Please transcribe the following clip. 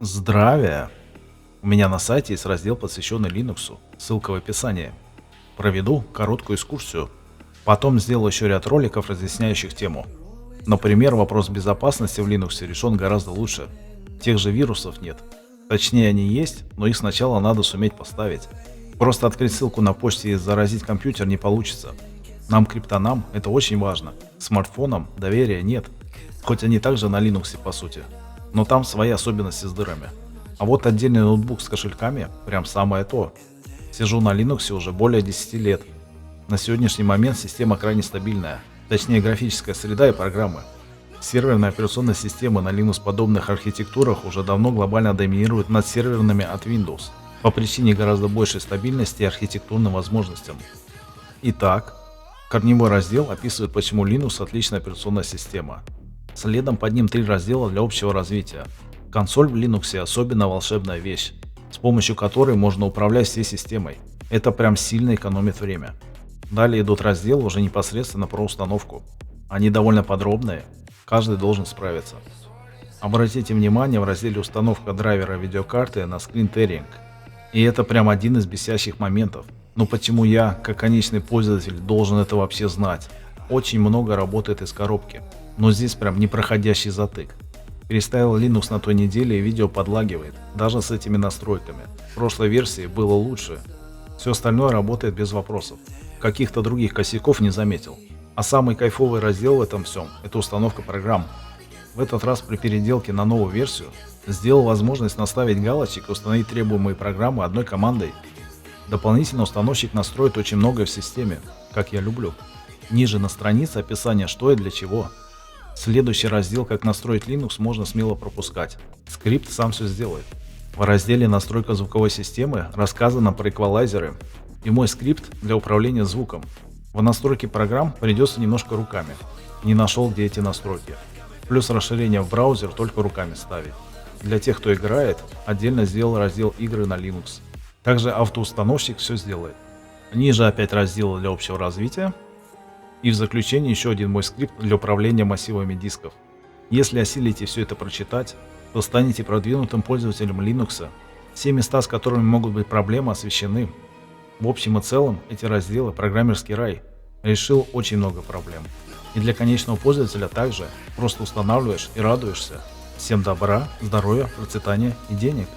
Здравия! У меня на сайте есть раздел, посвященный Linux. Ссылка в описании. Проведу короткую экскурсию. Потом сделаю еще ряд роликов, разъясняющих тему. Например, вопрос безопасности в Linux решен гораздо лучше. Тех же вирусов нет. Точнее, они есть, но их сначала надо суметь поставить. Просто открыть ссылку на почте и заразить компьютер не получится. Нам, криптонам, это очень важно. Смартфонам доверия нет. Хоть они также на Linux по сути. Но там свои особенности с дырами. А вот отдельный ноутбук с кошельками прям самое то. Сижу на Linux уже более 10 лет. На сегодняшний момент система крайне стабильная. Точнее, графическая среда и программы. Серверные операционные системы на Linux-подобных архитектурах уже давно глобально доминируют над серверными от Windows по причине гораздо большей стабильности и архитектурным возможностям. Итак, корневой раздел описывает, почему Linux отличная операционная система. Следом под ним 3 раздела для общего развития. Консоль в Linux особенно волшебная вещь, с помощью которой можно управлять всей системой. Это прям сильно экономит время. Далее идут разделы уже непосредственно про установку. Они довольно подробные, каждый должен справиться. Обратите внимание в разделе «Установка драйвера видеокарты» на Screen Tearing. И это прям один из бесящих моментов. Но почему я, как конечный пользователь, должен это вообще знать? Очень много работает из коробки, но здесь прям непроходящий затык. Переставил Linux на той неделе и видео подлагивает, даже с этими настройками. В прошлой версии было лучше. Все остальное работает без вопросов. Каких-то других косяков не заметил. А самый кайфовый раздел в этом всем – это установка программ. В этот раз при переделке на новую версию сделал возможность наставить галочек и установить требуемые программы одной командой. Дополнительно установщик настроит очень многое в системе, как я люблю. Ниже на странице описание, что и для чего. Следующий раздел «Как настроить Linux» можно смело пропускать. Скрипт сам все сделает. В разделе «Настройка звуковой системы» рассказано про эквалайзеры и мой скрипт для управления звуком. В настройке программ придется немножко руками. Не нашел, где эти настройки. Плюс расширение в браузер только руками ставить. Для тех, кто играет, отдельно сделал раздел «Игры на Linux». Также автоустановщик все сделает. Ниже опять разделы для общего развития. И в заключение еще один мой скрипт для управления массивами дисков. Если осилите все это прочитать, то станете продвинутым пользователем Linux. Все места, с которыми могут быть проблемы, освещены. В общем и целом, эти разделы программерский рай. Решил очень много проблем. И для конечного пользователя также. Просто устанавливаешь и радуешься. Всем добра, здоровья, процветания и денег.